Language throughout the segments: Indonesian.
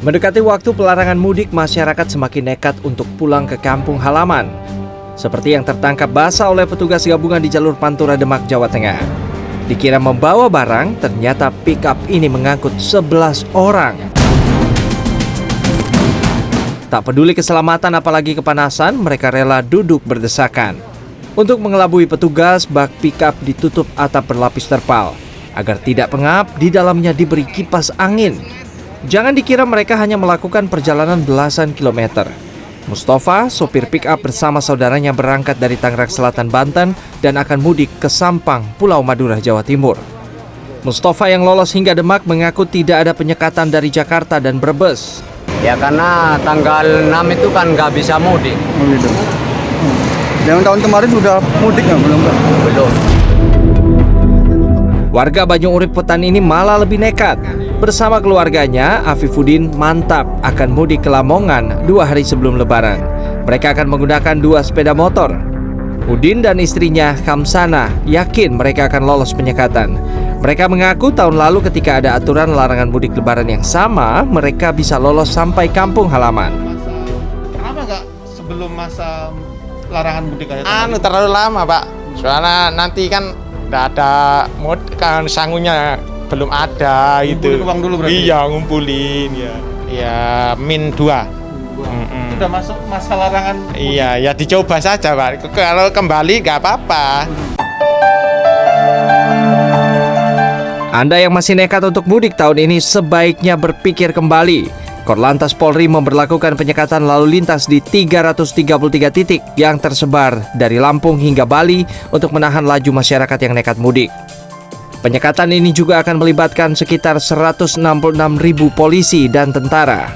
Mendekati waktu pelarangan mudik, masyarakat semakin nekat untuk pulang ke kampung halaman. Seperti yang tertangkap basah oleh petugas gabungan di jalur Pantura Demak, Jawa Tengah. Dikira membawa barang, ternyata pick-up ini mengangkut 11 orang. Tak peduli keselamatan apalagi kepanasan, mereka rela duduk berdesakan. Untuk mengelabui petugas, bak pick-up ditutup atap berlapis terpal. Agar tidak pengap, di dalamnya diberi kipas angin. Jangan dikira mereka hanya melakukan perjalanan belasan kilometer. Mustafa, sopir pick-up bersama saudaranya berangkat dari Tangerang Selatan, Banten dan akan mudik ke Sampang, Pulau Madura, Jawa Timur. Mustafa yang lolos hingga Demak mengaku tidak ada penyekatan dari Jakarta dan Brebes. Ya karena tanggal 6 itu kan nggak bisa mudik. Oh gitu. Yang tahun kemarin sudah mudik nggak belum? Belum. Warga Banyu Urip Wetan ini malah lebih nekat. Bersama keluarganya, Afifuddin mantap akan mudik ke Lamongan 2 hari sebelum Lebaran. Mereka akan menggunakan 2 sepeda motor. Udin dan istrinya, Kamsana, yakin mereka akan lolos penyekatan. Mereka mengaku tahun lalu ketika ada aturan larangan mudik Lebaran yang sama, mereka bisa lolos sampai kampung halaman. Kenapa nggak sebelum masa larangan mudik kayak terlalu lama, Pak. Soalnya nanti kan nggak ada kan sangunya belum ada. Ngumpulin itu. uang dulu berarti? Iya, ngumpulin ya. Ya min 2. Sudah masuk masa larangan mudik. Iya, ya dicoba saja, Pak. Kalau kembali nggak apa-apa. Anda yang masih nekat untuk mudik tahun ini sebaiknya berpikir kembali. Korlantas Polri memberlakukan penyekatan lalu lintas di 333 titik yang tersebar dari Lampung hingga Bali untuk menahan laju masyarakat yang nekat mudik. Penyekatan ini juga akan melibatkan sekitar 166.000 polisi dan tentara.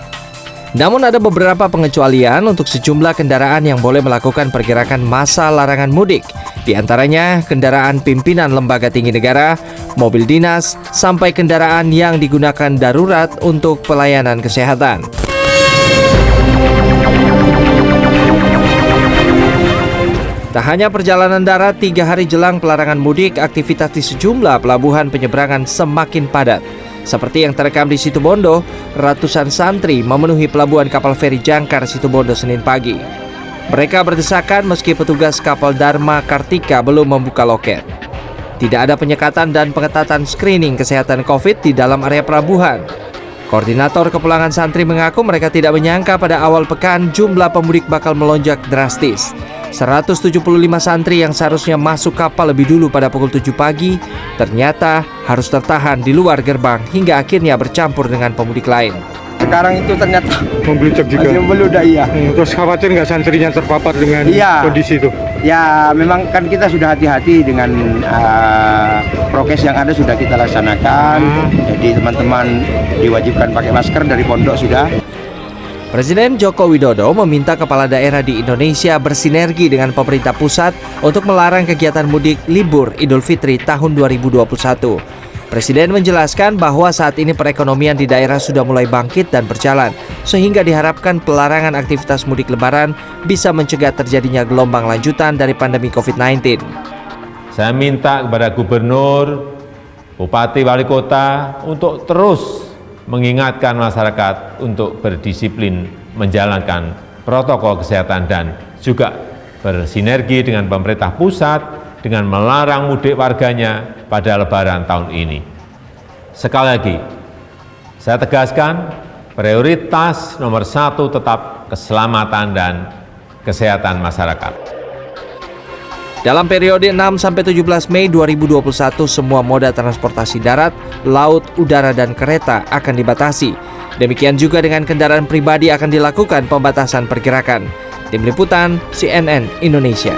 Namun ada beberapa pengecualian untuk sejumlah kendaraan yang boleh melakukan pergerakan masa larangan mudik. Di antaranya kendaraan pimpinan lembaga tinggi negara, mobil dinas, sampai kendaraan yang digunakan darurat untuk pelayanan kesehatan. Tak hanya perjalanan darat, 3 hari jelang pelarangan mudik, aktivitas di sejumlah pelabuhan penyeberangan semakin padat. Seperti yang terekam di Situbondo, ratusan santri memenuhi pelabuhan kapal feri Jangkar Situbondo Senin pagi. Mereka berdesakan meski petugas kapal Dharma Kartika belum membuka loket. Tidak ada penyekatan dan pengetatan screening kesehatan COVID di dalam area pelabuhan. Koordinator kepulangan santri mengaku mereka tidak menyangka pada awal pekan jumlah pemudik bakal melonjak drastis. 175 santri yang seharusnya masuk kapal lebih dulu pada pukul 7 pagi, ternyata harus tertahan di luar gerbang hingga akhirnya bercampur dengan pemudik lain. Sekarang itu ternyata membludak juga. masih membeludak, iya. Terus khawatir nggak santrinya terpapar dengan kondisi itu? Ya memang kan kita sudah hati-hati dengan prokes yang ada sudah kita laksanakan. Jadi teman-teman diwajibkan pakai masker dari pondok sudah. Presiden Joko Widodo meminta kepala daerah di Indonesia bersinergi dengan pemerintah pusat untuk melarang kegiatan mudik libur Idul Fitri tahun 2021. Presiden menjelaskan bahwa saat ini perekonomian di daerah sudah mulai bangkit dan berjalan, sehingga diharapkan pelarangan aktivitas mudik Lebaran bisa mencegah terjadinya gelombang lanjutan dari pandemi COVID-19. Saya minta kepada gubernur, bupati, wali kota untuk terus mengingatkan masyarakat untuk berdisiplin menjalankan protokol kesehatan dan juga bersinergi dengan pemerintah pusat dengan melarang mudik warganya pada Lebaran tahun ini. Sekali lagi, saya tegaskan prioritas nomor 1 tetap keselamatan dan kesehatan masyarakat. Dalam periode 6-17 Mei 2021, semua moda transportasi darat, laut, udara, dan kereta akan dibatasi. Demikian juga dengan kendaraan pribadi akan dilakukan pembatasan pergerakan. Tim Liputan CNN Indonesia.